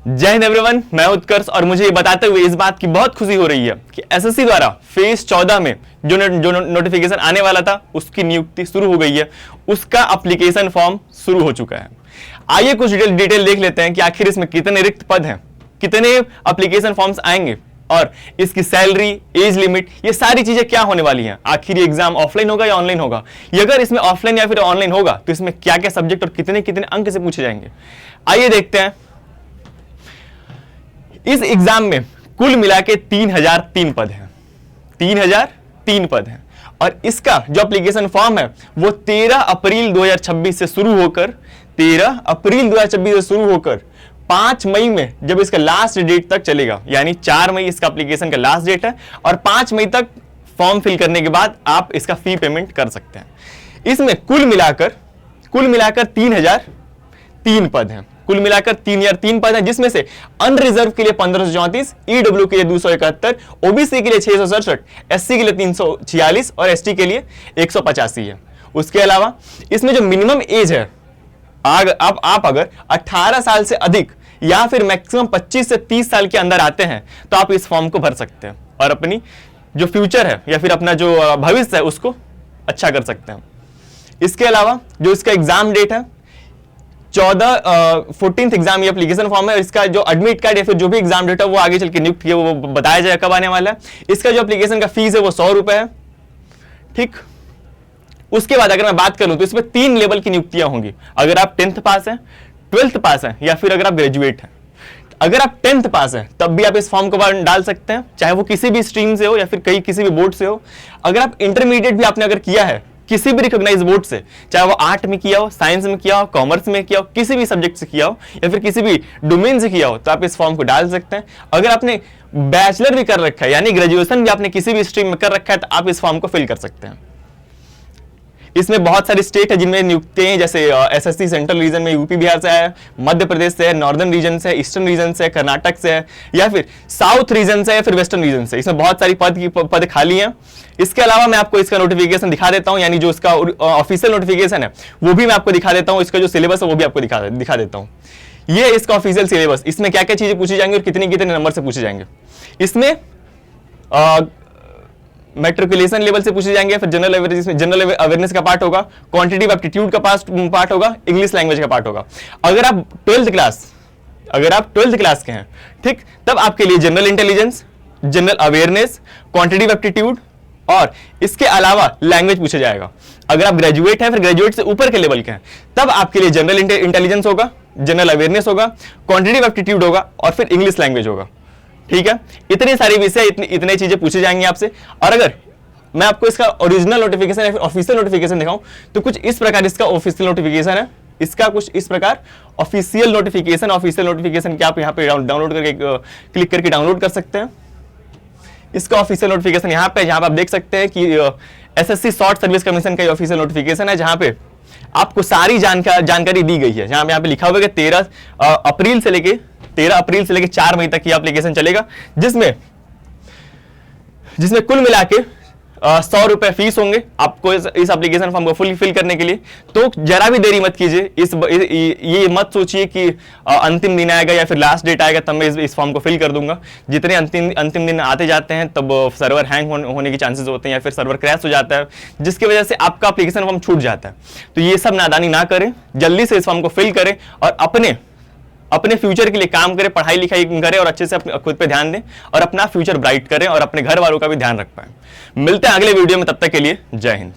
जय हिंद एवरीवन, मैं उत्कर्ष और मुझे ये बताते हुए इस बात की बहुत खुशी हो रही है कि एसएससी द्वारा फेज 14 में जो नोटिफिकेशन आने वाला था उसकी नियुक्ति शुरू हो गई है। उसका एप्लीकेशन फॉर्म शुरू हो चुका है। आइए कुछ डिटेल देख लेते हैं कि आखिर इसमें कितने रिक्त पद हैं, कितने एप्लीकेशन फॉर्म्स आएंगे और इसकी सैलरी, एज लिमिट, ये सारी चीजें क्या होने वाली हैं। आखिर ये एग्जाम ऑफलाइन होगा या ऑनलाइन होगा, ये अगर इसमें ऑफलाइन या फिर ऑनलाइन होगा तो इसमें क्या क्या सब्जेक्ट और कितने कितने अंक से पूछे जाएंगे। आइए देखते हैं। इस एग्जाम में कुल मिला के 3003 पद हैं, 3003 पद हैं और इसका जो एप्लीकेशन फॉर्म है वो 13 अप्रैल 2026 से शुरू होकर 5 मई में जब इसका लास्ट डेट तक चलेगा, यानी 4 मई इसका एप्लीकेशन का लास्ट डेट है और 5 मई तक फॉर्म फिल करने के बाद आप इसका फी पेमेंट कर सकते हैं। इसमें कुल मिलाकर 3003 पद हैं, कुल मिलाकर 3003 पद हैं, जिसमें से अनरिजर्व के लिए 1534, ईडब्ल्यू के लिए 271, ओबीसी के लिए 667, एससी के लिए 346 और एसटी के लिए 185 है। उसके अलावा इसमें जो मिनिमम एज है, आप अगर 18 साल से अधिक या फिर मैक्सिमम 25 से 30 साल के अंदर आते हैं तो आप इस फॉर्म को भर सकते हैं और अपनी जो फ्यूचर है या फिर अपना जो भविष्य है उसको अच्छा कर सकते हैं। इसके अलावा जो इसका एग्जाम डेट है 14th एग्जाम, ये एप्लीकेशन फॉर्म है। इसका जो एडमिट कार्ड या फिर जो भी एग्जाम डेट है वो आगे चल के नियुक्त किया वो बताया जाएगा कब आने वाला है। इसका जो एप्लीकेशन का फीस है वो 100 रुपए है। ठीक, उसके बाद अगर मैं बात करूं तो इसमें 3 लेवल की नियुक्तियां होंगी। अगर आप 10th पास हैं, 12th पास हैं या फिर अगर आप ग्रेजुएट हैं। अगर आप 10th पास हैं तब भी आप इस फॉर्म को डाल सकते हैं, चाहे वो किसी भी स्ट्रीम से हो या फिर किसी भी बोर्ड से हो। अगर आप इंटरमीडिएट भी आपने अगर किया है किसी भी रिकॉग्नाइज बोर्ड से, चाहे वो आर्ट में किया हो, साइंस में किया हो, कॉमर्स में किया हो, किसी भी सब्जेक्ट से किया हो या फिर किसी भी डोमेन से किया हो, तो आप इस फॉर्म को डाल सकते हैं। अगर आपने बैचलर भी कर रखा है यानी ग्रेजुएशन भी आपने किसी भी स्ट्रीम में कर रखा है तो आप इस फॉर्म को फिल कर सकते हैं। इसमें बहुत सारी स्टेट है जिनमें नियुक्ति हैं, जैसे एसएससी सेंट्रल रीजन में यूपी बिहार से है, मध्य प्रदेश से है, नॉर्दर्न रीजन से, ईस्टर्न रीजन से, कर्नाटक से है या फिर साउथ रीजन से या फिर वेस्टर्न रीजन से। इसमें बहुत सारी पद खाली हैं। इसके अलावा मैं आपको इसका नोटिफिकेशन दिखा देता हूं, यानी जो इसका ऑफिशियल नोटिफिकेशन है वो भी मैं आपको दिखा देता हूं। इसका जो सिलेबस है वो भी आपको दिखा देता हूं। ये इसका ऑफिशियल सिलेबस, इसमें क्या क्या चीजें पूछी जाएंगी और कितने कितने नंबर से पूछे जाएंगे। इसमें मैट्रिकुलेशन लेवल से पूछे जाएंगे, फिर जनरल अवेयरनेस का पार्ट होगा, क्वांटिटेटिव एप्टीट्यूड का पार्ट होगा, इंग्लिश लैंग्वेज का पार्ट होगा। अगर आप 12th क्लास के हैं, ठीक, तब आपके लिए general intelligence, general awareness, quantitative aptitude और इसके अलावा लैंग्वेज पूछा जाएगा। अगर आप ग्रेजुएट हैं, फिर ग्रेजुएट से ऊपर के लेवल के हैं, तब आपके लिए जनरल इंटेलिजेंस होगा, जनरल अवेयरनेस होगा, क्वांटिटेटिव एप्टीट्यूड होगा और फिर इंग्लिश लैंग्वेज होगा। ठीक है, इतने सारे विषय, इतने चीजें पूछे जाएंगे आपसे। और अगर मैं आपको इसका ओरिजिनल नोटिफिकेशन या फिर ऑफिशियल नोटिफिकेशन दिखाऊं तो कुछ इस प्रकार इसका ऑफिशियल नोटिफिकेशन है। इसका कुछ इस प्रकार ऑफिशियल नोटिफिकेशन क्या आप यहाँ पे डाउनलोड करके क्लिक करके डाउनलोड कर सकते हैं। इसका ऑफिशियल नोटिफिकेशन यहाँ पे, जहां पे आप देख सकते हैं कि एसएससी शॉर्ट सर्विस कमीशन का ऑफिशियल नोटिफिकेशन है, जहां पे आपको सारी जानकारी दी गई है। जहां पे यहाँ पे लिखा हुआ है कि 13 अप्रैल से लेके 4 मई तक ये एप्लीकेशन चलेगा, जिसमें कुल मिला के 100 रुपए फीस होंगे आपको इस एप्लीकेशन फॉर्म को फुल फिल करने के लिए। तो जरा भी देरी मत कीजिए, ये मत सोचिए कि अंतिम दिन आएगा या फिर लास्ट डेट आएगा तब मैं इस फॉर्म को फिल कर दूंगा। जितने अंतिम दिन आते जाते हैं तब सर्वर हैंग होने के चांसेस होते हैं या फिर सर्वर क्रैश हो जाता है, जिसकी वजह से आपका एप्लीकेशन फॉर्म छूट जाता है। तो ये सब नादानी ना करें, जल्दी से इस फॉर्म को फिल करें और अपने फ्यूचर के लिए काम करें, पढ़ाई लिखाई करें और अच्छे से अपने खुद पे ध्यान दें और अपना फ्यूचर ब्राइट करें और अपने घर वालों का भी ध्यान रख पाएं। मिलते हैं अगले वीडियो में, तब तक के लिए जय हिंद।